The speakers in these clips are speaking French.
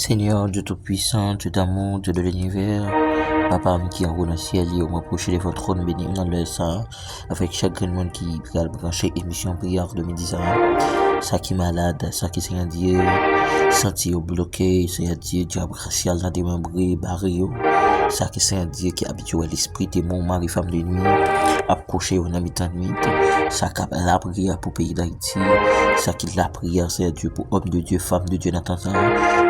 Seigneur, Dieu Tout-Puissant, Dieu d'amour, Dieu de l'univers, Papa qui en haut dans le ciel, il m'a approché de votre trône béni dans le sang, avec chaque monde qui a branché émission prière de midi, ça qui est malade, ça qui est Seigneur Dieu, senti au bloqué, Seigneur Dieu, diable racial dans des membres, barré, ça qui est Seigneur Dieu qui habitue l'esprit, démon, mari, femme de nuit, approché au mi-temps de nuit, ça qui a la prière pour le pays d'Haïti, ça qui est la prière, Seigneur Dieu, pour homme de Dieu, femme de Dieu, Nathan,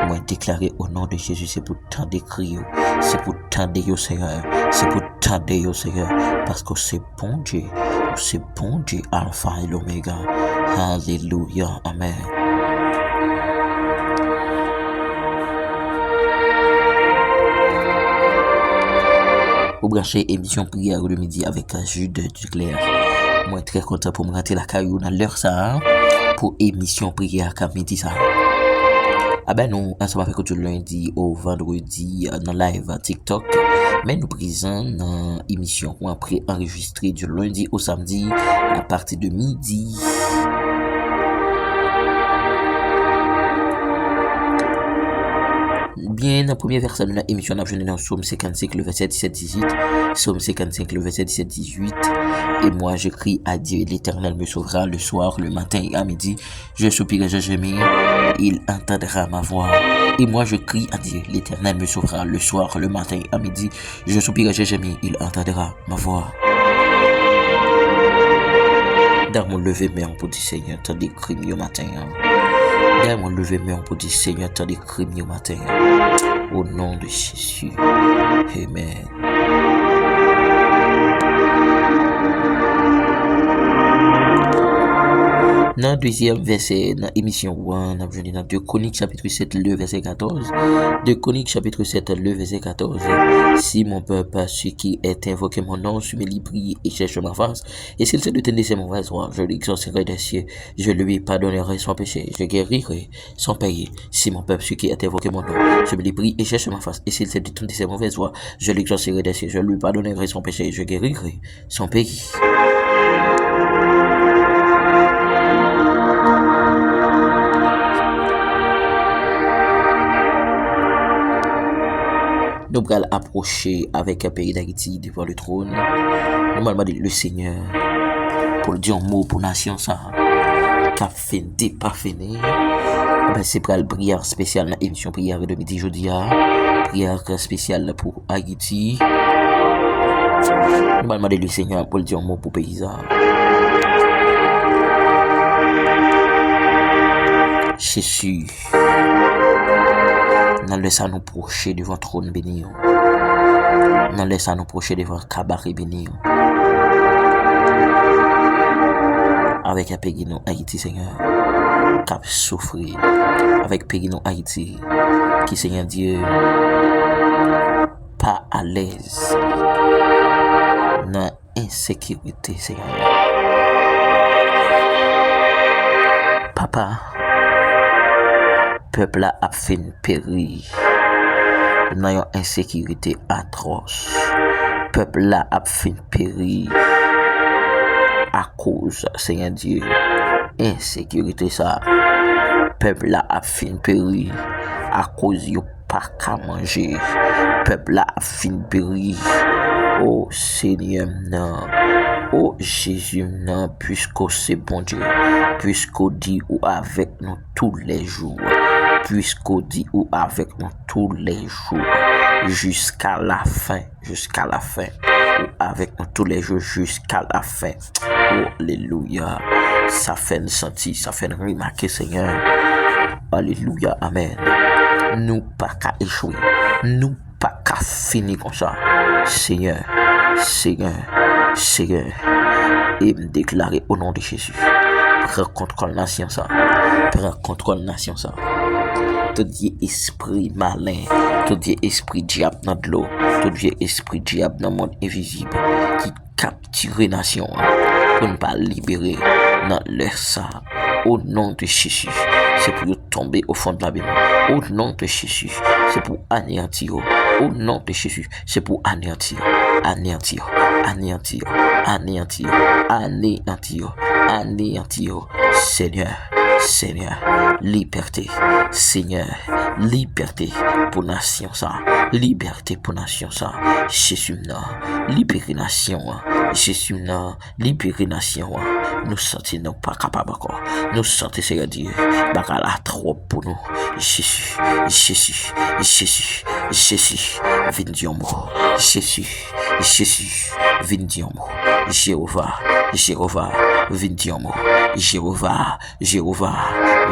moi déclaré au nom de Jésus, c'est pour tant d'écrire, c'est pour tant de Seigneur, c'est pour tant de Seigneur, parce que c'est bon Dieu, Alpha et l'Oméga. Alléluia, Amen. Vous branchez émission prière le midi avec Jude Duclair. Moi très content pour me rentrer la caillou dans l'heure ça pour émission prière comme midi ça. Ah ben nous, ensemble avec du lundi au vendredi dans live TikTok, mais nous présents dans émission ou après enregistré du lundi au samedi à partir de midi. Bien, dans le premier verset de l'émission, nous avons dans Psaume 55, le verset 17-18. Psaume 55, le verset 17-18. Et moi, je crie à Dieu, l'Éternel me sauvera le soir, le matin et à midi. Je soupirai, je gémis, il entendra ma voix. Et moi, je crie à Dieu, l'Éternel me sauvera le soir, le matin et à midi. Je soupirai, je gémis, il entendra ma voix. Dans mon lever, mais on peut dire, Seigneur, t'as des crimes au matin. Dans mon lever, mais on peut dire, Seigneur, t'as des crimes au matin. Au nom de Jésus. Amen. Dans le deuxième verset, dans l'émission 1, nous avons dans 2 Chroniques chapitre 7, le verset 14. 2 Chroniques chapitre 7, le verset 14. Si mon peuple, celui qui est invoqué mon nom, se met prie et cherche ma face, et s'il se détenait ses mauvaises voies, je l'exaucerai des cieux, je lui pardonnerai son péché, je guérirai son pays. Si mon peuple, celui qui est invoqué mon nom, se met prie et cherche ma face, et s'il se détenait ses mauvaises voies, je l'exaucerai des cieux, je lui pardonnerai son péché, je guérirai son pays. Nous allons approcher avec un pays d'Haïti devant le trône. Nous allons demander le Seigneur pour dire un mot pour la nation ça. Qu'a fait pas fini. C'est pour la prière spéciale dans l'émission prière de midi jeudi. Prière spéciale pour Haïti. Nous allons demander le Seigneur pour dire un mot pour le pays ça. Jésus. Nous laissons nous procher devant trône béni. Nous laissons nous procher devant cabaret béni. Avec un pays nous Haïti, Seigneur, qui a souffert. Avec pays nous Haïti, qui, Seigneur Dieu, pas à l'aise dans l'insécurité, Seigneur. Papa, peuple a fait une péri dans une insécurité atroce. Peuple a fait une péri à cause, Seigneur Dieu, insécurité ça. Peuple a fait une péri à cause de pas qu'à manger. Peuple a fait une péri. Oh Seigneur, non. Oh Jésus, non, puisque c'est bon Dieu, puisqu'on dit ou avec nous tous les jours, puisqu'on dit ou avec nous tous les jours, jusqu'à la fin, ou avec nous tous les jours, jusqu'à la fin. Oh, alléluia. Ça fait une sentir, ça fait une remarquer, Seigneur. Alléluia, amen. Nous pas qu'à échouer, nous pas qu'à finir comme ça. Seigneur, et me déclarer au nom de Jésus. Prends contrôle nation ça. Prends contrôle nation ça. Tout Dieu esprit malin, tout Dieu esprit diable dans de l'eau, tout Dieu esprit diable dans le monde invisible qui capture nation pour ne pas libérer dans leur ça. Au nom de Jésus, c'est pour tomber au fond de la mer. Au nom de Jésus, c'est pour anéantir. Au nom de Jésus, c'est pour anéantir. Seigneur, Seigneur, liberté. Seigneur, liberté pour nation ça. Liberté pour nation ça. Jésus non. Libérer nation. Jésus non. Libérer nation. Nous sentons pas capables encore. Nous sentons, Seigneur Dieu, bakala trop pour nous. Jésus, Jésus, Jésus, Jésus, viens dire mot. Jésus, Jésus, viens dire mot. Jéhovah, Jéhovah, viens dire mot. Jéhovah, Jéhovah,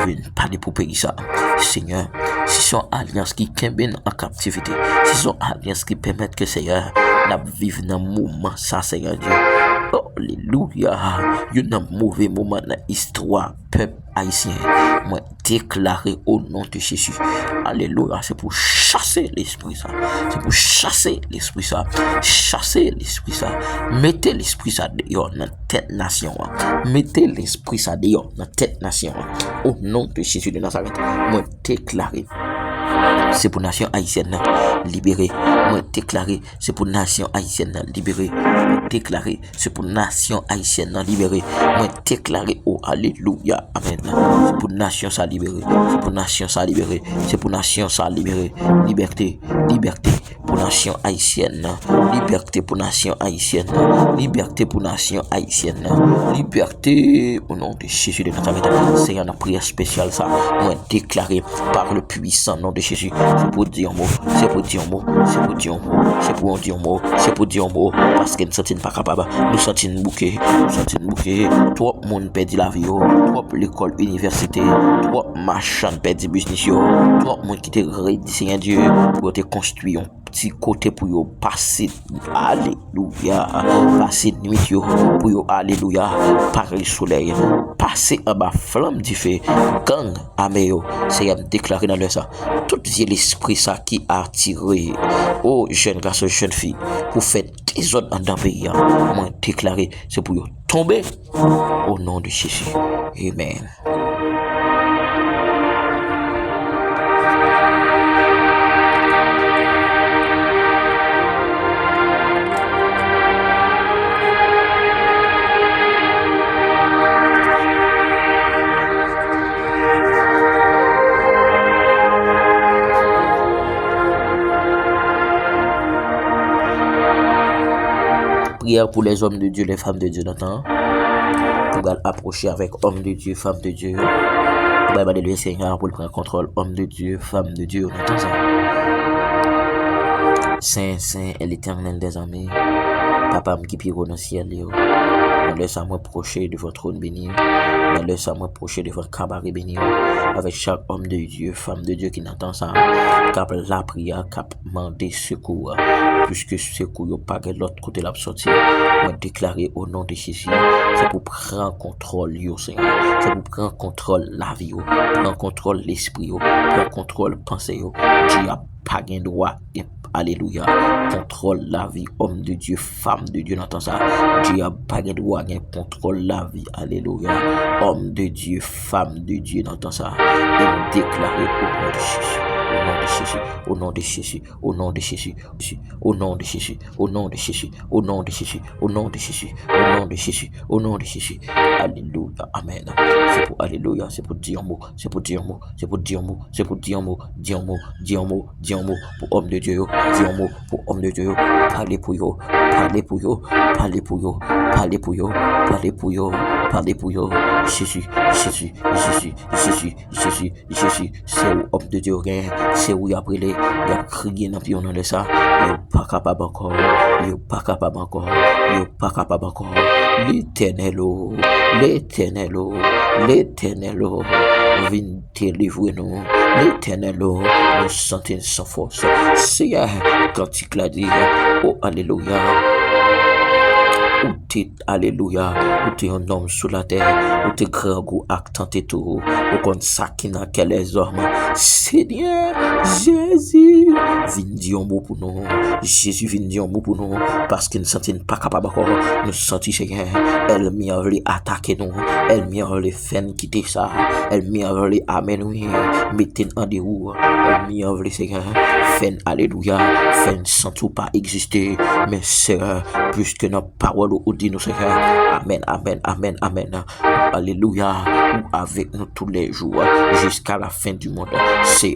viens parler pour pays ça. Seigneur, si son alliance qui kemben en captivité, si son alliance qui permet que Seigneur n'a vivre dans moment ça, Seigneur Dieu. Alléluia. Il y a un mauvais moment dans l'histoire peuple haïtien. Moi déclaré au nom de Jésus. Alléluia. C'est pour chasser l'esprit ça. C'est pour chasser l'esprit ça. Chasser l'esprit ça. Mettez l'esprit ça dehors dans tête nation. Mettez l'esprit ça dehors dans tête nation. Au nom de Jésus de Nazareth. Moi déclaré. C'est pour nation haïtienne libérée. Moi déclaré, c'est pour nation haïtienne libérée. Moi déclaré, c'est pour nation haïtienne libérée. Moi déclaré, oh alléluia, amen. C'est pour nation ça libérée. C'est pour nation ça libérée. C'est pour nation ça libérée. Liberté, liberté pour nation haïtienne. Liberté pour nation haïtienne. Liberté pour nation haïtienne. Liberté au nom de Jésus de Nazareth. C'est une prière spéciale ça. Moi déclaré par le puissant nom de Jésus. C'est pour dire mot, c'est pour dire mot, c'est pour dire mot, c'est pour dire mot, c'est pour dire mot, parce que nous ne sommes pas capables, nous sommes bouqués, trop monde perdit la vie, trop l'école, université, trop machin perdit business, trop monde qui te rédit, Seigneur Dieu, pour te construire un petit côté pour yo passer, alléluia, passer nuit yo, pour yo, alléluia, par le soleil, passer en bas flamme du feu, gang, améo, Seigneur déclaré dans le ça, tout l'esprit ça qui a attiré aux jeunes garçons, jeunes filles pour faire des autres dans le pays. Moi déclaré, c'est pour tomber au nom de Jésus. Amen. Prière pour les hommes de Dieu, les femmes de Dieu d'antan. Pour approcher avec hommes de Dieu, femmes de Dieu. Pour demander le Seigneur pour prendre contrôle, hommes de Dieu, femmes de Dieu. On entend ça. Saint, Saint est l'Éternel des armées. Papa qui pire dans le ciel. Laisse-moi m'approcher de votre trône béni. Laisse-moi m'approcher de votre cabaret béni. Avec chaque homme de Dieu, femme de Dieu qui n'entend ça. Cap la prière, cap demander secours. Puisque secours, il n'y a pas de l'autre côté la sortie. On déclarer au nom de Jésus. C'est pour prendre contrôle, Seigneur. C'est pour prendre contrôle la vie. Prendre contrôle l'esprit. Prendre contrôle pensée. Dieu a pas de droit. Alléluia. Contrôle la vie, homme de Dieu, femme de Dieu, n'entend ça. Dieu a pas de droit, contrôle la vie. Alléluia. Homme de Dieu, femme de Dieu, n'entend ça. Et déclarer au nom de Jésus, au nom de Jésus, au nom de Jésus, au nom de Jésus, au nom de Jésus, au nom de Jésus, au nom de Jésus, au nom de Jésus, au nom de Jésus. Alléluia. Amen. C'est pour alléluia, c'est pour dire mot, c'est pour dire mot, c'est pour dire mot, c'est pour dire mot, dire mot, dire mot, dire mot pour homme de Dieu, dire mot pour homme de Dieu. Parlez pour yo, parlez pour yo, parlez pour yo, parlez pour yo, parlez pour yo, parlez pour yo. Jésus, Jésus, Jésus, Jésus, Jésus, Jésus, c'est où homme de Dieu rien, c'est où il a brûlé, il a crié dans le nom de ça, il n'est pas capable encore, il n'est pas capable encore, il n'est pas capable encore. L'Éternel, l'Éternel, l'Éternel, viens délivrer nous. L'Éternel, nous sentons sans force. Seigneur, quand il a dit, oh Alléluia. Ou t'es, alléluia, ou t'es un homme sous la terre, ou t'es grand goût actant et tout, ou qu'on s'acquine à quel les hommes. Seigneur, Jésus, viens dire un mot pour nous. Jésus, viens dire un mot pour nous, parce qu'ils ne sont pas capables encore. Nous sentons, Seigneur, elle m'y a voulu attaquer nous, elle m'y a voulu faire quitter ça, elle m'y a voulu amener nous, mettre en déroute, elle m'y a voulu, Seigneur, faire, alléluia, faire sans tout pas exister, mais Seigneur, puisque notre parole ou dit nous, Seigneur. Amen, amen, amen, amen. Alléluia. Avec nous tous les jours jusqu'à la fin du monde. C'est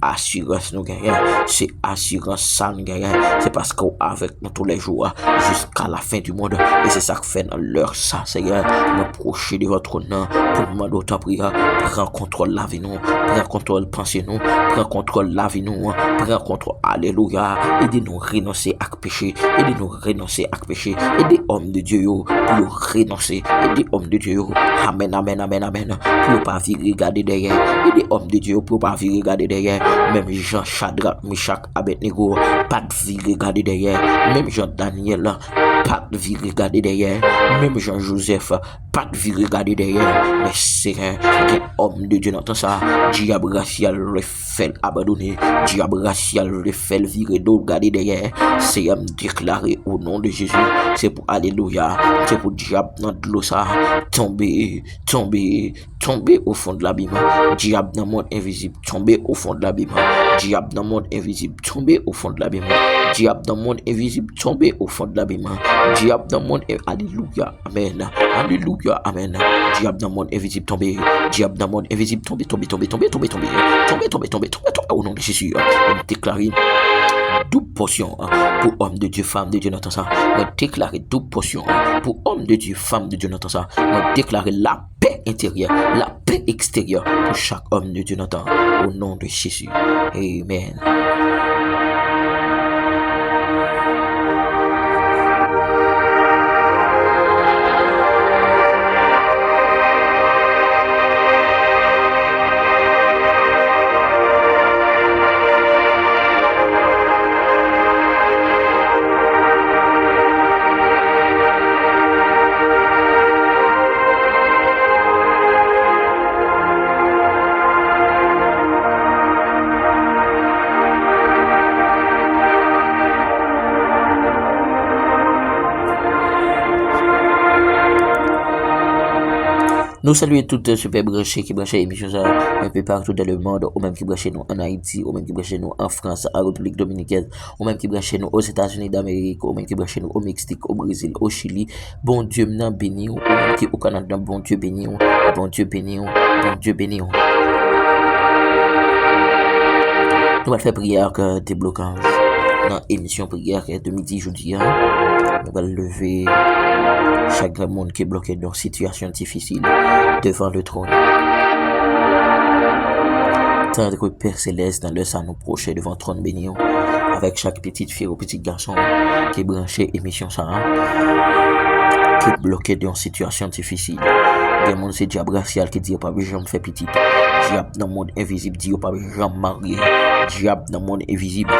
assurance nous gagnons. C'est assurance ça nous gagnons. C'est parce qu'on avec nous tous les jours jusqu'à la fin du monde. Et c'est ça que fait dans l'heure ça, Seigneur. Nous procher de votre nom pour nous demander autant prière. Prends contrôle la vie nous. Prends contrôle pensée nous. Prends contrôle la vie nous. Prends contrôle. Alléluia. Aidez-nous renoncer à péché. Aidez-nous renoncer à péché. Aidez hommes de Dieu pour renoncer. Aidez hommes de Dieu. Amen, amen, amen, amen. Pour pas venir regarder derrière. Aidez hommes de Dieu pour pas venir regarder derrière. Même Jean Shadrach, Meshach, Abednego, pas de venir regarder derrière. Même Jean Daniel, pas de venir regarder derrière. Même Jean Joseph, pas de venir regarder derrière. Mais c'est un homme de Dieu dans ça. Diable racial le fait abandonner. Diable racial le fait virer d'eau regarder derrière. C'est un déclaré au nom de Jésus. C'est pour alléluia. C'est pour diable dans de l'eau ça. Tomber au fond de l'abîme. Diable dans le monde invisible, tomber au fond de l'abîme. Diable dans le monde invisible, tomber au fond de l'abîme. Diable dans le monde invisible, tomber au fond de l'abîme. Diable dans le monde alléluia, amen. Alléluia, amen. Diable dans le monde invisible, tomber. Diable dans le monde invisible, tomber. Au nom de Jésus, on déclare double portion pour hommes de Dieu, femmes de Dieu, n'entend ça. On déclare double portion pour hommes de Dieu, femmes de Dieu, n'entend ça. On déclare la paix intérieure, la paix extérieure pour chaque homme de Dieu, n'entend. Au nom de Jésus. Amen. Nous saluons toutes super branchés qui branchent l'émission un peu partout dans le monde, ou même qui branchent nous en Haïti, ou même qui branchent nous en France, en République Dominicaine, ou même qui branchent nous aux États-Unis d'Amérique, ou même qui branchent nous au Mexique, au Brésil, au Chili. Bon Dieu m'en béni, ou même qui au Canada, bon Dieu béni, bon Dieu béni, bon Dieu béni. Nous allons faire prière que déblocage dans l'émission prière de midi jeudi. Nous allons lever chaque monde qui est bloqué dans une situation difficile devant le trône. Tandis que Père Céleste dans le sang nous proche devant le trône béni avec chaque petite fille ou petit garçon qui est branché émission ça qui est bloqué dans une situation difficile. Il y a monde c'est diable racial qui dit pas jamais fait petit. Diable dans le monde invisible dit pas jamais marié. Diable dans le monde invisible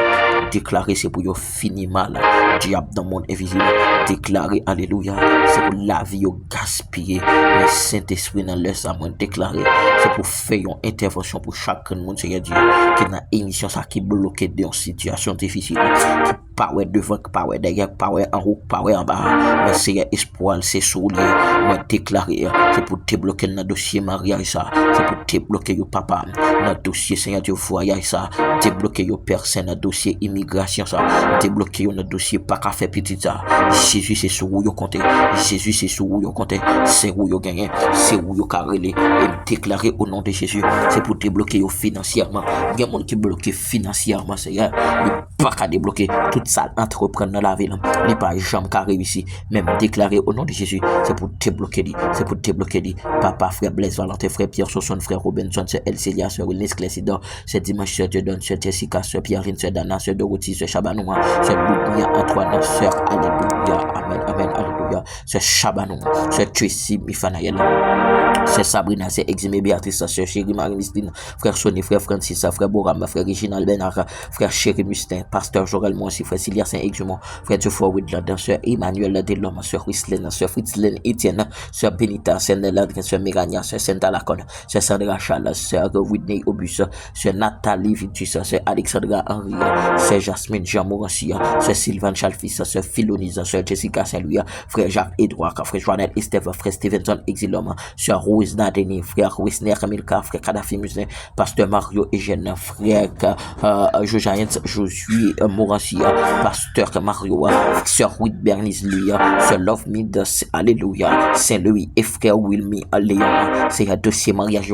déclarer c'est pour yo fini mal. Diable dans le monde invisible déclarer alléluia c'est pour la vie yo gaspiller. Le Saint-Esprit dans le sang déclarer c'est pour faire une intervention pour chaque monde Seigneur Dieu qui dans émission ça qui bloqué dans une situation difficile qui pas devant pas derrière pas en haut pas en bas mais Seigneur espoir c'est sous lui moi déclarer c'est pour débloquer dans dossier mariage ça c'est pour débloquer yo papa dans dossier Seigneur Dieu voyage ça débloquer yo personne dans dossier immigration ça débloquer yo dans dossier pas qu'à faire petit ça Jésus c'est sur où yo compter Jésus c'est sur où yo compter c'est où yo gagner c'est où yo carrelé et déclarer au nom de Jésus c'est pour débloquer yo financièrement il y a monde qui bloqué financièrement Seigneur il pas qu'à débloquer toute ça entreprendre dans la ville il pas jamais qu'à réussir même déclarer au nom de Jésus c'est pour débloquer papa frère Blaise Valentin frère Pierre Sosson frère Robinson sœur Elcelia sœur Willis Clésidor sœur Dimanche sœur Dieudonne sœur Jessica sœur Pierrine sœur Dana sœur Dorothy sœur Chabanoua sœur Loubia Antoine sœur alléluia amen amen alléluia sœur Chabanoua sœur Tracy Mifanaël sœur Sabrina sœur Eximé Béatrice sœur Chérie Marie-Mystine frère Sonny frère Francis frère Boram frère Reginald Benard frère Chérie Mustin pasteur Jorel Monsi frère Silia Saint-Exumont frère Geoffroy Woodland sœur Emmanuel Delhomme sœur Wislène sœur Fritzlène Etienne sœur Benita sœur Nelandre sœur Mérania sœur Santa Lacone sœur Sandra Charles sœur Whitney Obus sœur Nathalie Vitus sœur Alexandra Henry sœur Jasmine Jean Morancy sœur Sylvain Chalfis sœur Philonise sœur Jessica Saint-Louis frère Jacques Edouard frère Joannel Esteve frère Stevenson Exilom sœur Rose Nadeni, frère Wisner Kamilka, frère Kadhafi Muslin, pasteur Mario Eugène, frère Jojaïens Josué Moransia, pasteur Mario, sœur Ruth Bernice Louis, sœur Love Mid, alléluia, Saint-Louis et frère Wilmy, Léon, c'est un dossier mariage,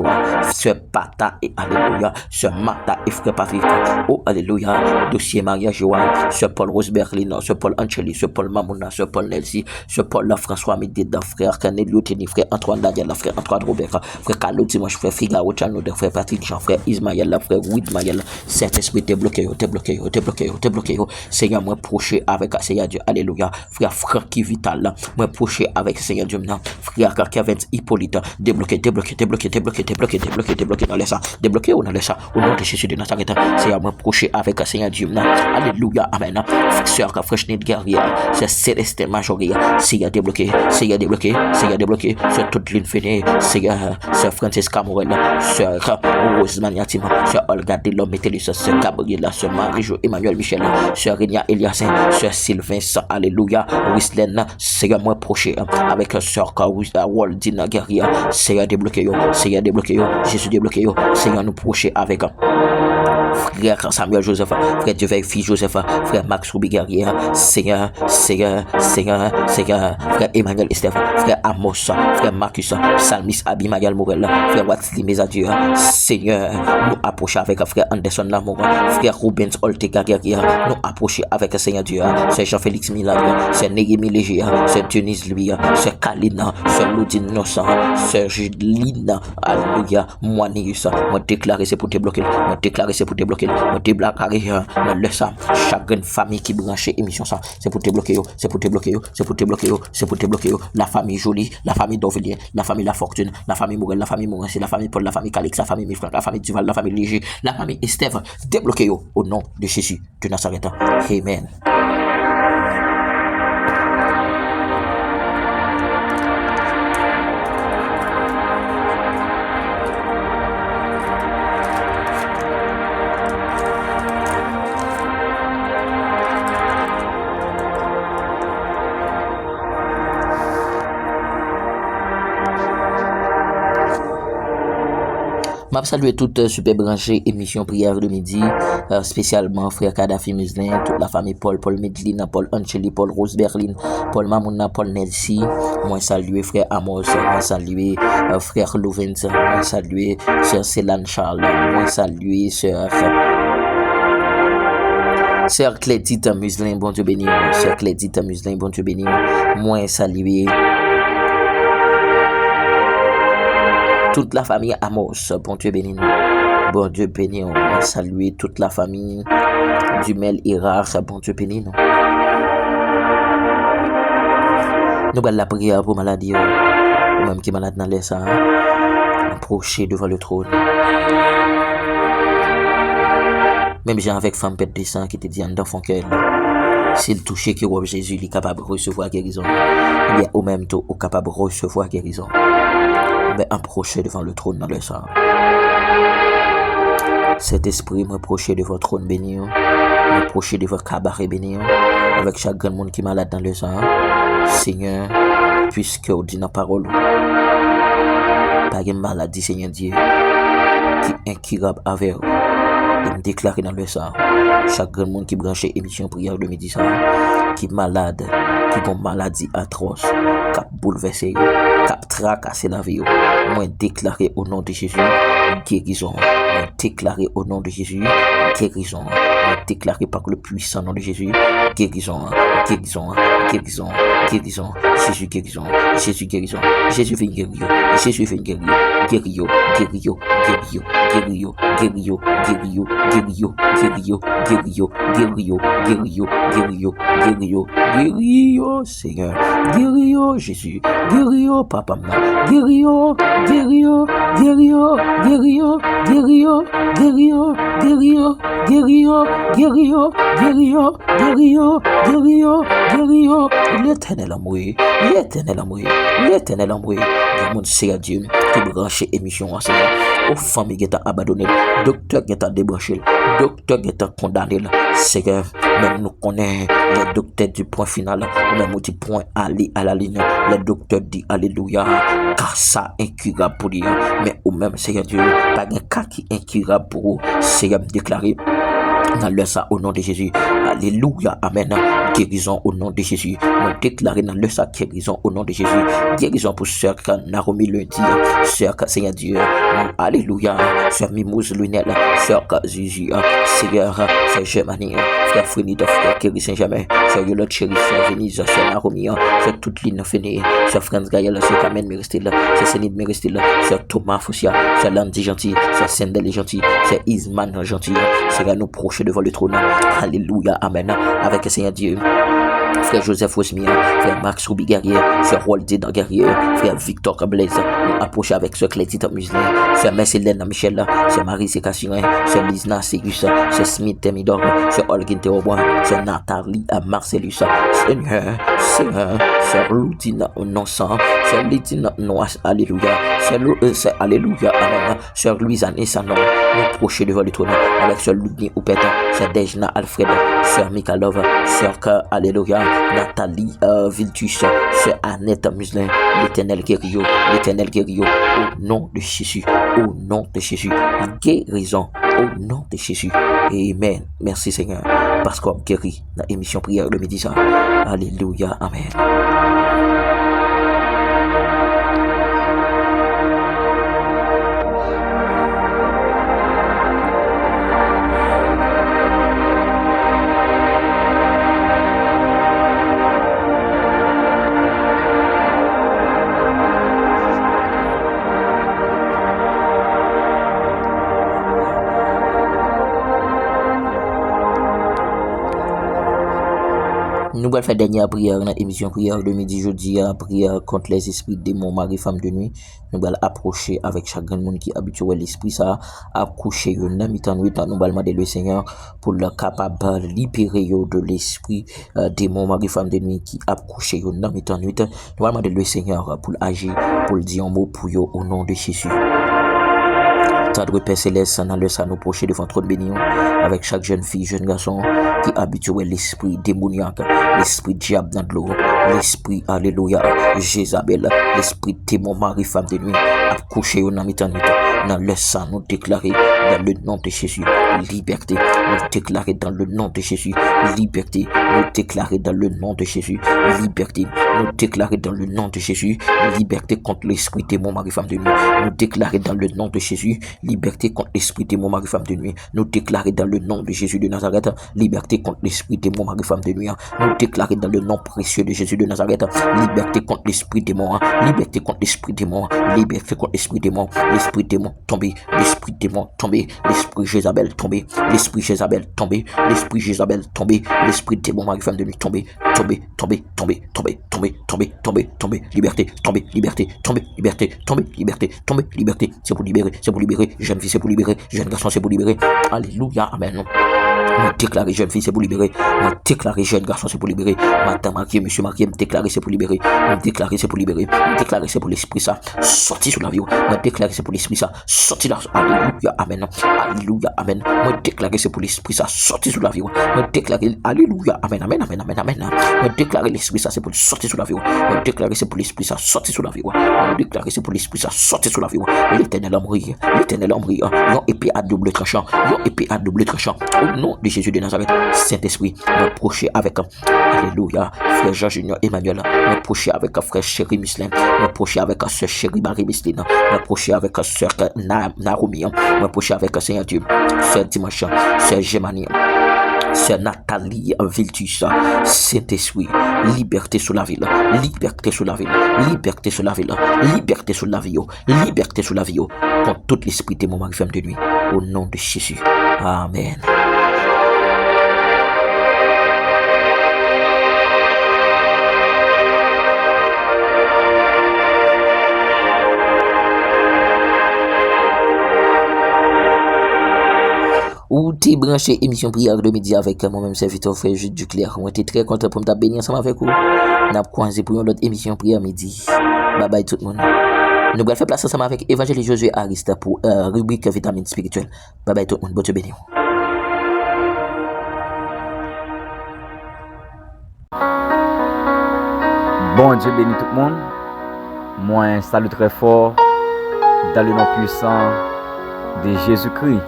sœur Pata et alléluia, sœur Martha et frère Patrick, oh alléluia, dossier mariage, sœur Paul Rose Berlin, sœur Paul Angeli, sœur Paul Mamouna, sœur Paul Nelsi, sœur Paul François Médéda, frère Canelio Teni, frère Antoine Daniel, frère Antoine Robert, frère Carlo Dimanche, frère Figaro Chano, frère Patrick Jean, frère Ismaël, frère Widmaël, Saint-Esprit t'es bloqué, Seigneur, moi proché avec Seigneur Dieu, alléluia, frère Francky Vital, moi proché avec Seigneur Dieu, frère Kevin Hippolyte, débloqué dans les ça, débloqué ou dans les ça, au nom de Jésus de Nazareth, Seigneur, moi proché avec Seigneur Dieu, alléluia, amen, sœur Freshnit guerrière, c'est Célestin Majoria, Seigneur débloqué, sur toute l'infini, Seigneur, sœur Francesca Morel, sœur Rose Maniatima, sœur Olga Delhomme Métellus, sœur Gabriela, sœur Marie-Jo Emmanuel Michel, sœur Rénia Eliasin, sœur Sylvain, alléluia, Wislaine, Seigneur, moi proché, avec sœur Waldina Guerrière, Seigneur débloqué, Jésus débloqué, Seigneur nous proché avec frère Samuel Joseph, frère Duveil fils Joseph, frère Max Ruby Guerrière, Seigneur, frère Emmanuel Esteve, frère Amos, frère Marcus, Salmis Abimael Morel, frère Watsli Mesadieu, Seigneur, nous approcher avec frère Anderson Lamour, frère Rubens Oltega Guerrière, nous approcher avec Seigneur Dieu, c'est Jean-Félix Milad, c'est Néhémie Léger, c'est Denis Louis, c'est Kalina, c'est Lodine Innocent, c'est Judeline, alléluia, moi Nius, moi déclarer c'est pour te bloquer, moi déclarer c'est pour te bloquer, moi déclarer, moi laisse ça, chaque famille qui branche émission ça, c'est pour te bloquer, la famille Jolie, la famille Dorvelien, la famille La Fortune, la famille Morel, la famille Morency, la famille Paul, la famille Calix, la famille Mifran, la famille Duval, la famille Léger, la famille Estève, débloquez au nom de Jésus de Nazareth. Amen. Je salue toute super branchée émission prière de midi, spécialement frère Kadhafi Muslin, toute la famille Paul Medlina, Paul Angeli, Paul Rose Berlin, Paul Mamouna, Paul Nelsi. Moi saluer frère Amos, moi saluer frère Louvens, moi saluer sœur Céline Charles, moi saluer sœur Clédite Muslin, bon Dieu béni, sœur Clédite Muslin, bon Dieu béni. Moi saluer toute la famille Amos, bon Dieu béni. Bon Dieu béni, on va saluer toute la famille du Mel Irar, bon Dieu béni. Nous allons la prière pour maladie, ou même qui est malade dans les sangs, approcher devant le trône. Même gens avec femme pète de sang qui te dit en fond qu'elle, s'il touche qui voit Jésus, il est capable de recevoir guérison. Ou bien au même temps, il est capable de recevoir guérison. Approchez devant le trône dans le sang. Cet esprit m'approcher devant le trône béni, m'approcher devant le cabaret béni, avec chaque grand monde qui est malade dans le sang. Seigneur, puisque on dit dans la parole, pas de maladie, Seigneur Dieu, qui est incurable avec vous. Et me déclarer dans le sang, chaque grand monde qui branche émission prière de midi, qui est malade, qui a une maladie atroce, qui a bouleversé, qui a tracassé la vie, moi déclarer au nom de Jésus, guérison, moi déclarer au nom de Jésus, guérison, moi déclarer par le puissant nom de Jésus, guérison, guérison, guérison, guérison, Jésus guérison, Jésus guérison, Jésus vient guérir, Jésus vient guérir, guérir, guérir, guérir, guérir, guérir, guérir, guério, guério, guério, guério, guério, guério, guério, guério, Seigneur, guério, Jésus, guério, Papa, guério, guério, guério, guério, guério, guério, guério, guério, guério, guério, guério, guério, guério, l'Éternel amour, l'Éternel amour, l'Éternel amour, le monde c'est Dieu qui branche émission en Seigneur, aux familles qui t'ont abandonné, docteur qui t'a débranché, docteur qui t'a condamné, Seigneur, même nous connaissons les docteurs du point final, ou même du point aller à la ligne, les docteurs disent alléluia, car ça incurable pour lui, mais ou même Seigneur Dieu, pas un cas qui incurable pour vous, Seigneur déclaré dans le ça au nom de Jésus. Alléluia. Amen. Guérison au nom de Jésus. Nous déclarons dans le ça guérison au nom de Jésus. Guérison pour Sœur Naromi lundi. Sœur Seigneur Dieu. Alléluia. Sœur Mimouze Lunel. Sœur Zizi. Seigneur. Sœur Germanie. Frère Frénide. Frère Kerry Saint-Germain. Sœur Yolande Chéri. Sœur Venise. Sœur Naromi. Sœur toute ligne finie. Sœur France Gaël. Sœur Carmen Méristil. Sœur Céline Méristil. Sœur Thomas Foussia. Sœur Landy Gentil. Sœur Sendel Gentil. Sœur Isman Gentil. Seigneur nous proche devant le trône. Alléluia. Amen. Avec le Seigneur Dieu. Frère Joseph Osmia, frère Max Roubi Guerrier, frère Waldi dans Guerrier, frère Victor Blaise, nous approcher avec ce Clétit Muslin, frère Messelène Michel, frère Marie Sécassurin, frère Lisna Ségus, frère Smith Temidor, frère Olguin Théobois, frère Nathalie Marcellus, Seigneur, frère Loudina Nonsan, frère Lidina Noas, Alléluia, frère Alléluia, Amen, frère Louisanne Sanon, nous procher devant le trône, avec frère Ludni Oupeta, frère Dejna Alfred, frère Mikalov, frère Alléluia, Nathalie Viltus, sœur Annette Muslin, l'éternel guério, au nom de Jésus, au nom de Jésus, guérison, au nom de Jésus, amen. Merci Seigneur, parce qu'on guérit dans l'émission prière le midi ça. Alléluia, amen. Nous allons faire dernière prière dans l'émission prière de midi jeudi, prière contre les esprits démons, mari, femme de nuit. Nous allons approcher avec chaque monde qui habitue l'esprit ça, accoucher une mi-temps nuit. Nous allons demander le Seigneur pour le capable de libérer de l'esprit démon, mari, femme de nuit qui accoucher une mi-temps nuit. Nous allons demander le Seigneur pour agir, pour dire un mot pour eux au nom de Jésus. Tendre Père Céleste, dans le sang nous procher devant trop de béni, avec chaque jeune fille, jeune garçon qui habitue l'esprit démoniaque, l'esprit diable dans de l'eau, l'esprit, alléluia, Jézabel, l'esprit démon, mari, femme de nuit, accouché au nom dans le sang nous déclarer dans le nom de Jésus, liberté, nous déclarer dans le nom de Jésus, liberté, nous déclarer dans le nom de Jésus, liberté, nous déclarer dans le nom de Jésus, liberté contre l'esprit démon, mari, femme de nuit, nous déclarer dans le nom de Jésus, liberté contre l'esprit démon, mari, femme de nuit, nous déclarer dans le nom de Jésus de Nazareth, liberté contre l'esprit démon, mari, femme de nuit, nous déclarer dans le nom précieux de Jésus de Nazareth, liberté contre l'esprit démon, liberté contre l'esprit démon, liberté contre l'esprit démon, tombé, l'esprit démon, tombé, l'esprit Jézabel, tombé, l'esprit Jézabel, tombé, l'esprit Jézabel, tombé, l'esprit démon, mari, femme de nuit, tombé, tombé, tombé, tombé, tombé, tombé, tombé, tombé, tombé, liberté, tombé, liberté, tombé, liberté, tombé, liberté, tombé, liberté, c'est pour libérer, jeune fille, c'est pour libérer, jeune garçon, c'est pour libérer, alléluia, amen. Nous déclarer jeune fille, c'est pour libérer. Nous déclarer jeune garçon, c'est pour libérer. Madame mariée, monsieur marié, nous déclarer, c'est pour libérer. Nous déclarer, c'est pour libérer. Nous déclarer, c'est pour l'esprit ça. Sorti sur la vie. Nous déclarer, c'est pour l'esprit ça. Sorti là. Alléluia, amen. Alléluia, amen. Nous déclarer, c'est pour l'esprit ça. Sorti sur la vie. Nous déclarer, alléluia, amen, amen, amen, amen, amen. Nous déclarer l'esprit ça, c'est pour sortir sur la vie. Nous déclarer, c'est pour l'esprit ça. Sorti sur la vie. Nous déclarer, c'est pour l'esprit ça. Sorti sur la vie. L'éternel homme rit. L'éternel homme rit. Yon épée à double tranchant. Yon épée à double tranchant. Au nom de Jésus de Nazareth, Saint-Esprit, nous procher avec alléluia, frère Jean Junior Emmanuel, nous procher avec frère Chéri Muslim, nous procher avec sœur Chéri Marie Mislina, nous procher avec sœur Naromi, nous procher avec Seigneur Dieu, sœur Dimanche, sœur Gemani, sœur Nathalie Viltus, Saint-Esprit, liberté sur la ville, liberté sur la ville, liberté sur la ville, liberté sur la vie, liberté sur la vie, contre tout l'esprit de mon mari femme de nuit, au nom de Jésus. Amen. Ou t'es branché émission prière de midi avec moi-même serviteur frère Jude Duclerc. On était très content pour me bénir ensemble avec vous. N'a croisé pour une autre émission prière midi. Bye bye tout le monde. Nous allons faire place ensemble avec Évangéliste Josué Arista pour rubrique vitamine spirituelle. Bye bye tout le monde. Bon Dieu béni. Dieu bénit tout le monde. Moi, salut très fort dans le nom puissant de Jésus-Christ.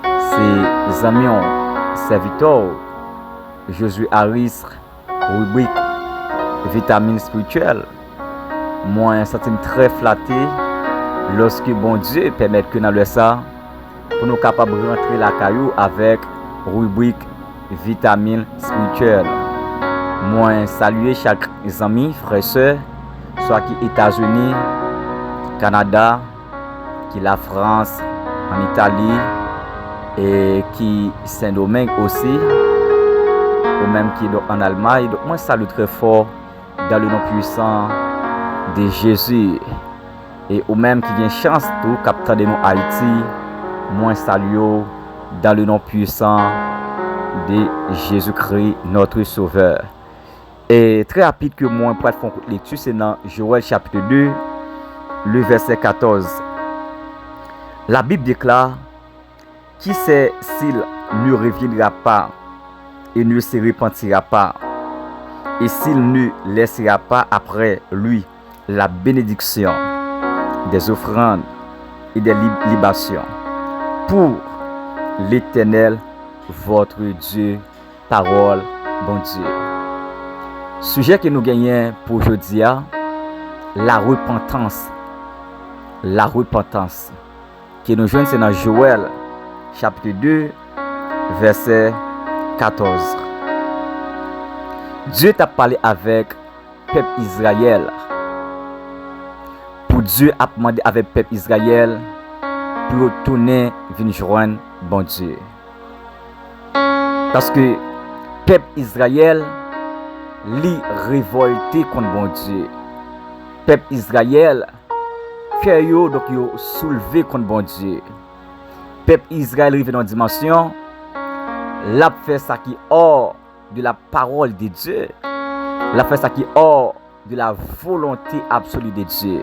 C'est Zamion, serviteur, Josué Harris, rubrique vitamine spirituelle. Moi, je suis très flatté lorsque bon Dieu permet que nous ça pour nous capables de rentrer la caillou avec rubrique vitamine spirituelle. Moi, saluer chaque ami, frère, soeur, soit qui États-Unis, Canada, qui la France, en Italie et qui Saint-Domingue aussi, ou même qui en Allemagne. Donc moi, salue très fort dans le nom puissant de Jésus. Et ou même qui vient chance tout capteur de nous Haïti, moi salue dans le nom puissant de Jésus-Christ, notre Sauveur. Et très rapide que moi, pour faire une lecture, c'est dans Joël chapitre 2, le verset 14. La Bible déclare: qui sait s'il ne reviendra pas et ne se repentira pas, et s'il ne laissera pas après lui la bénédiction des offrandes et des libations pour l'Éternel votre Dieu. Parole, bon Dieu. Sujet que nous gagnons pour aujourd'hui, la repentance. La repentance. Que nous joignons, c'est dans Joël chapitre 2, verset 14. Dieu t'a parlé avec peuple Israël. Pour Dieu a demandé avec peuple Israël pour retourner venir joindre bon Dieu. Parce que peuple Israël li révolté contre bon Dieu. Peuple Israël cœur yo donc yo soulevé contre bon Dieu. Peuple Israël arrivé dans une dimension l'a fait ça qui hors de la parole de Dieu. L'a fait ça qui hors de la volonté absolue de Dieu.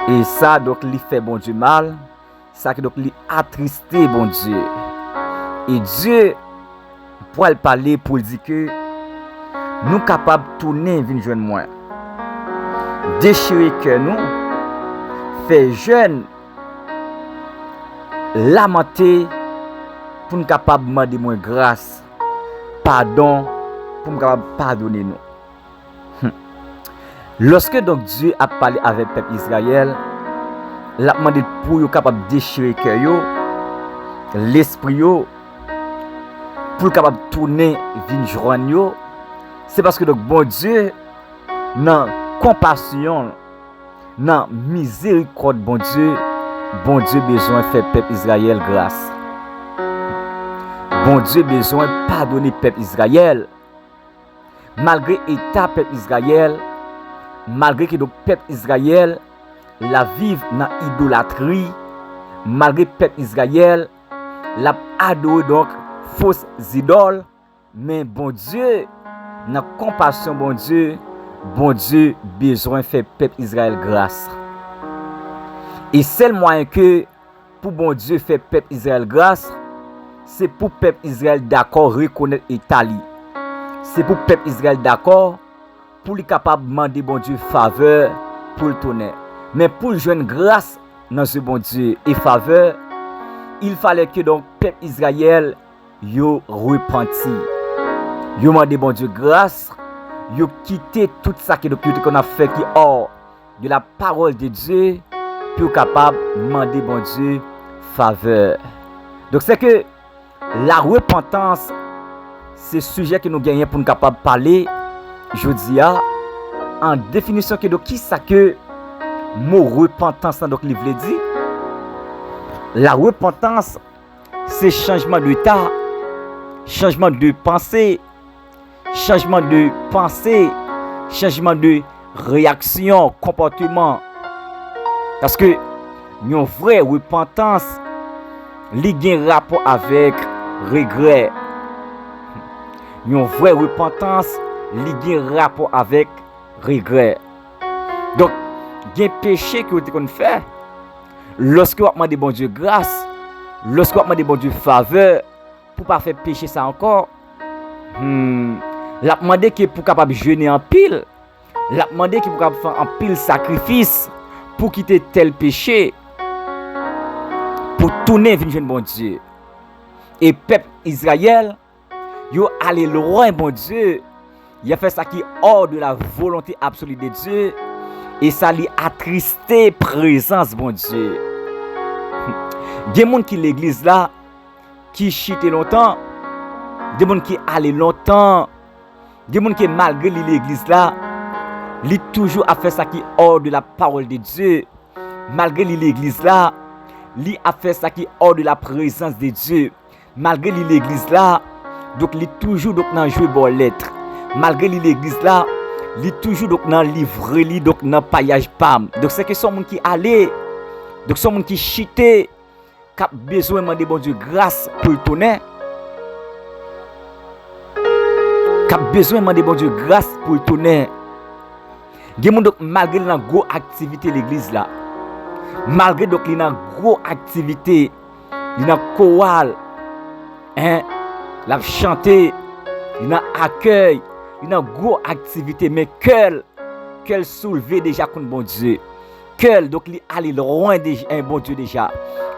Et ça donc lui fait bon Dieu mal, ça qui donc lui attristé bon Dieu. Et Dieu pour le parler pour dire que nous capables de tourner venir joindre moi. Déchirer que nous fait jeune lamenter pour nous capables de demander moins grâce, pardon pour nous capables de pardonner nous. Lorsque donc Dieu a parlé avec le peuple Israël, il a demandé pour être capable de déchirer le cœur, l'esprit, pour être capable de tourner venir joindre. C'est parce que donc bon Dieu, dans compassion, dans miséricorde, bon Dieu besoin de faire peuple Israël grâce. Bon Dieu besoin de pardonner peuple Israël. Malgré l'état peuple Israël, malgré que le peuple Israël la vive dans l'idolâtrie, malgré peuple Israël la adore donc fausses idoles, mais bon Dieu, dans compassion bon Dieu besoin faire peuple Israël grâce. Et seul moyen que pour bon Dieu faire peuple Israël grâce, c'est pour peuple Israël d'accord reconnaître Italie. C'est pour peuple Israël d'accord pour être capable de demander bon Dieu faveur pour le tourner. Mais pour joindre grâce dans ce bon Dieu et faveur, il fallait que donc peuple Israël yo repenti. Yo demandé bon Dieu grâce, yo quitté tout ça qu'on a fait qui hors de la parole de Dieu pour capable demander bon Dieu faveur. Donc c'est que la repentance, c'est sujet que nous gagnons pour nous capable parler aujourd'hui en définition que donc qui ça que mot repentance donc il veut dire. La repentance, c'est changement d'état, changement de pensée, changement de réaction, comportement. Parce que une vraie repentance, il y a un rapport avec regret. Une vraie repentance, il y a un rapport avec regret. Donc, il y a un péché que vous fait. Lorsque vous demandez bon Dieu grâce, lorsque vous demandez bon Dieu faveur, pour ne pas faire pécher ça encore, la demandé que pour capable jeûner en pile, l'a demandé qu'il pourra faire un pile sacrifice pour quitter tel péché, pour tourner vers bon Dieu. Et peuple Israël, yo allé loin bon Dieu, il a fait ça qui est hors de la volonté absolue de Dieu, et ça lui attristé présence bon Dieu. Des gens qui l'église là, qui chite longtemps, des gens qui allé longtemps, des gens qui malgré l'église là, li toujours a fait ça qui est hors de la parole de Dieu. Malgré l'église là, li a fait ça qui est hors de la présence de Dieu. Malgré l'église là, donc li toujours donc dans jouer bon lettre. Malgré l'église là, li toujours donc dans livre li donc dans paillage pam. Donc c'est que son monde qui allait, donc son monde qui chité, qui a besoin de demander bon Dieu grâce pour le tourner. Qui a besoin de demander bon Dieu grâce pour le tourner. Donc malgré la grosse activité l'église là, malgré donc la grosse activité, la chorale, la chanter, la accueil, la grosse activité, mais qu'elle soulevait déjà contre bon Dieu, qu'elle donc li aller loin déjà un bon Dieu déjà,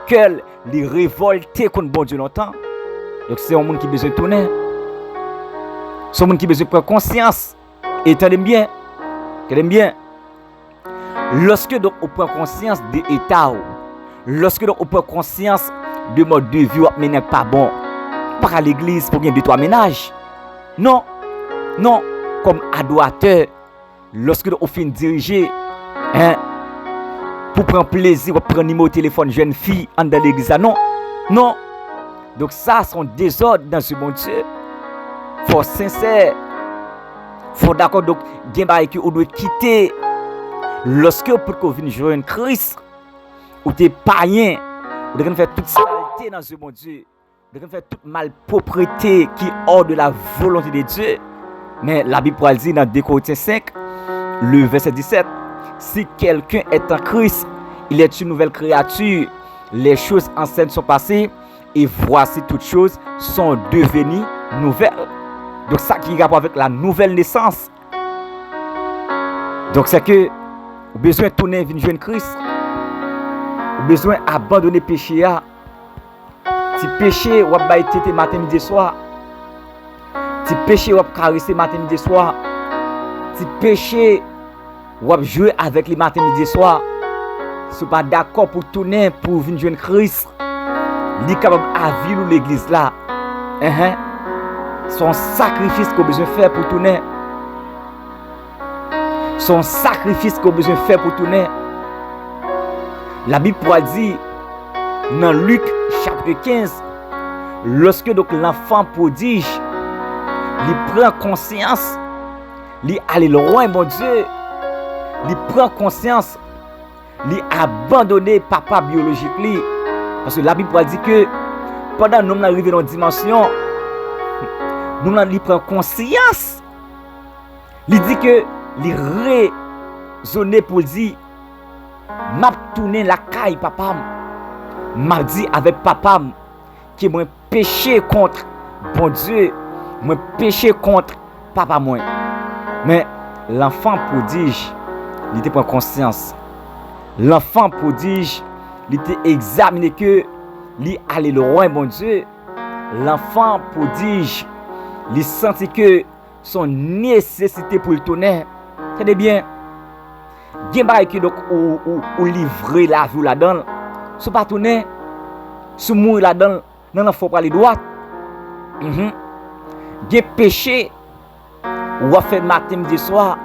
qu'elle li révolter contre bon Dieu longtemps. Donc c'est un monde qui a besoin de tourner, c'est un monde qui a besoin de prendre conscience. Et attendez bien. Qu'elle bien. Lorsque donc on prend conscience de l'état, lorsque donc on prend conscience de mode de vie qui n'est pas bon, pas à l'église pour gagner 2-3 ménages. Non, non, comme adorateur, lorsque on finit diriger, pour prendre plaisir, pour prendre numéro téléphone jeune fille en dans l'église, non, non. Donc ça, c'est un désordre dans ce monde Dieu. Faut sincère. Faut d'accord donc gen bail que on doit quitter lorsque pour qu'on vienne joindre Christ ou t'es païen ou de faire toute saleté dans ce monde Dieu, de faire toute malpropreté qui est hors de la volonté de Dieu. Mais la Bible dit dans 2 Corinthiens 5 le verset 17, si quelqu'un est en Christ, il est une nouvelle créature, les choses anciennes sont passées et voici toutes choses sont devenues nouvelles. Donc ça qui est rapport avec la nouvelle naissance. Donc c'est que vous besoin de tourner vers jeune Christ. Vous besoin d'abandonner le péché. Si péché ou ba été matin midi soir. Si péché ou caresser matin midi soir. Si péché ou jouer avec les matin midi soir. Si pas d'accord pour tourner pour venir jeune Christ. Il est capable à vivre l'église là. Son sacrifice qu'on a besoin de faire pour tourner. Son sacrifice qu'on a besoin de faire pour tourner. La Bible dit dans Luc chapitre 15, lorsque donc l'enfant prodige, il prend conscience, il allait loin, mon Dieu, il prend conscience, il abandonne papa biologique. Parce que la Bible dit que pendant que nous arrivons dans une dimension, nous lui prend conscience. Il dit que il raisonne pour dire m'a tourné la caille papa. M'a dit avec papa que moi péché contre bon Dieu, moi péché contre papa moi. Mais l'enfant prodige, il était prend conscience. L'enfant prodige, il était examiné que il allait loin bon Dieu. L'enfant prodige, il sentit que son nécessité pour le tourner, c'est bien. Gen bay ki donc ou livrer la vie là-dedans, ce pas tourner, ce mourir là-dedans, nan faut pas aller droite. Gen péché ou a fait matin midi soir,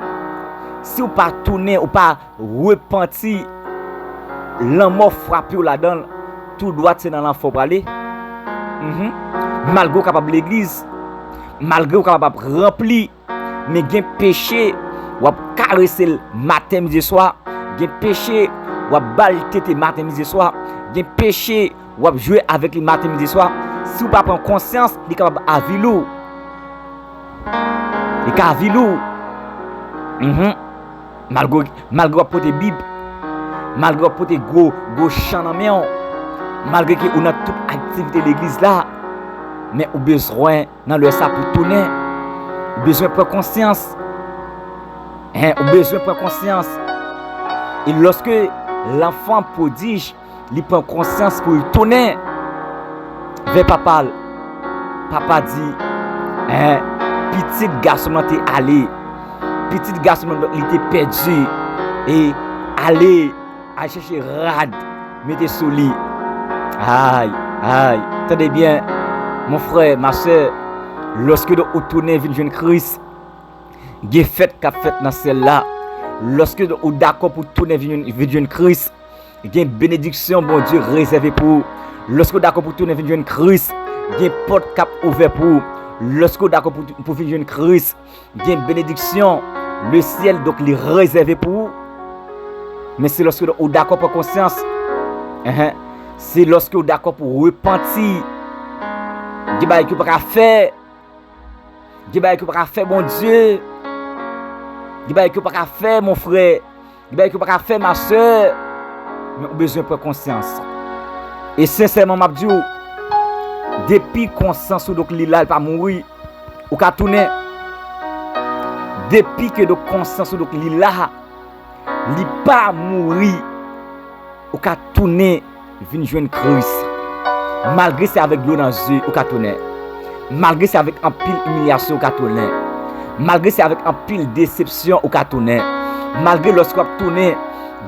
si ou pas tourner ou pas repenti, l'amour frappé là-dedans, tout droit c'est dans l'enfant pour aller. Malgré capable l'église, malgré capable rempli, mais gen péché ou caresser le matin midi soir, gen péché ou balter matin midi soir, gen péché ou jouer avec les matin midi soir. Si ou pas prendre conscience, il est capable à vilou. Il est à vilou. Malgré porter Bible, malgré porter gros chant dans main, malgré que on a toute activité de l'église là, mais on besoin dans le ça pour tourner, besoin prendre conscience. Ou besoin de prendre conscience. Et lorsque l'enfant prodige, il prend conscience pour le tourner vers papa. Papa dit, petit garçon t'es allé. Petit garçon il était perdu. Et allez à chercher rad, mettez sous lit. Aïe, aïe. Tenez bien, mon frère, ma soeur, lorsque vous tournez vers jeune Christ, il y a fête qu'a fait dans celle-là. Lorsque vous êtes d'accord pour tourner vers jeune Christ, il y a une bénédiction, bon Dieu, réservée pour vous. Lorsque vous êtes d'accord pour tourner vers jeune Christ, il y a une porte cap ouverte pour vous. Lorsque vous êtes d'accord pour vers jeune Christ, il y a une bénédiction. Le ciel, donc, il est réservé pour vous. Mais c'est lorsque vous êtes d'accord pour conscience. C'est lorsque vous êtes d'accord pour repentir. Vous n'avez pas faire. Vous n'avez pas faire, mon Dieu. Vous n'avez pas faire, mon frère. Vous n'avez pas faire, ma soeur. Mais vous avez besoin de prendre conscience. Et sincèrement, je dis, depuis conscience, donc l'île pas mourir, ou qu'à tourner. Depuis que de conscience, donc l'île pas mourir, ou qu'à tourner, vient joindre Christ. Malgré c'est avec l'eau dans les yeux, ou qu'à tourner. Malgré c'est avec un pile humiliation, ou qu'à tourner. Malgré c'est avec un pile déception, ou qu'à tourner. Malgré lorsqu'on tourner,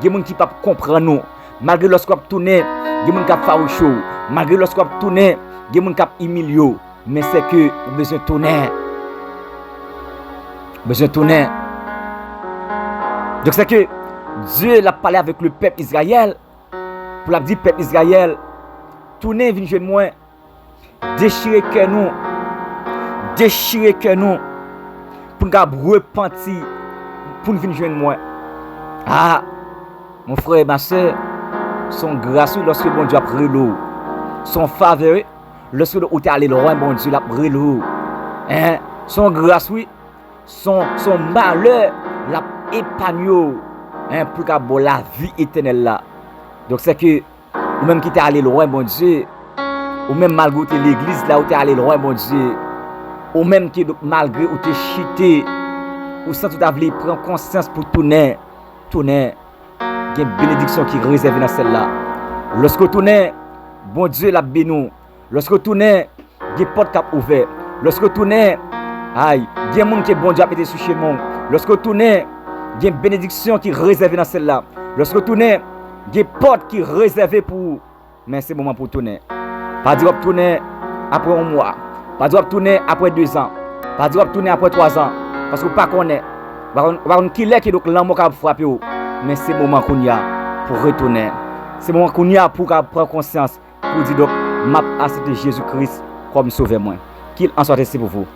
il y a des gens qui ne peuvent pas comprendre nous. Malgré lorsqu'on tourner, il y a des gens qui peuvent faire chaud. Malgré lorsqu'on tourner, il y a des gens qui peuvent humilier. Mais c'est que vous besoin de tourner. Besoin de tourner. Donc c'est que Dieu l'a parlé avec le peuple Israël. Pour la dire peuple Israël, tournez, venez jeune moi. Déchirez que nous. Déchirez que nous. Pour nous repentir. Pour nous venir jeune moi. Ah, mon frère et ma soeur, son grâce lorsque bon Dieu a pris l'eau. Son faveur, lorsque vous êtes allé loin, bon Dieu l'a pris l'eau. Son grâce, oui. Son malheur l'a épargné. Pour qu'à la vie éternelle là. Donc c'est que, ou même qui t'es allé loin, bon Dieu, ou même malgré l'église là où t'es allé loin, bon Dieu, ou même qui malgré où t'es chité, ou sans tout avoir prendre conscience pour tourner, il y a une bénédiction qui est réservée dans celle-là. Lorsque vous tournez, bon Dieu l'a béni. Lorsque vous tournez, il y a une porte qui est ouverte. Lorsque vous tournez, aïe, il y a des gens qui bon Dieu a pété sur chez moi. Lorsque vous tournez, il y a une bénédiction qui est réservée dans celle-là. Lorsque vous tournez, il y a une porte qui est réservée pour vous. Mais c'est le moment pour tourner. Pas dire tourner après un mois. Pas dire tourner après 2 ans. Pas dire tourner après 3 ans. Parce que vous ne connaissez pas. Vous ne connaissez pas qui est l'amour qui a frappé. Mais c'est le moment qu'on y a pour retourner. C'est le moment qu'on y a pour prendre conscience. Pour dire donc, m'a accepté Jésus-Christ comme sauveur moi. Qu'il en soit ainsi pour vous.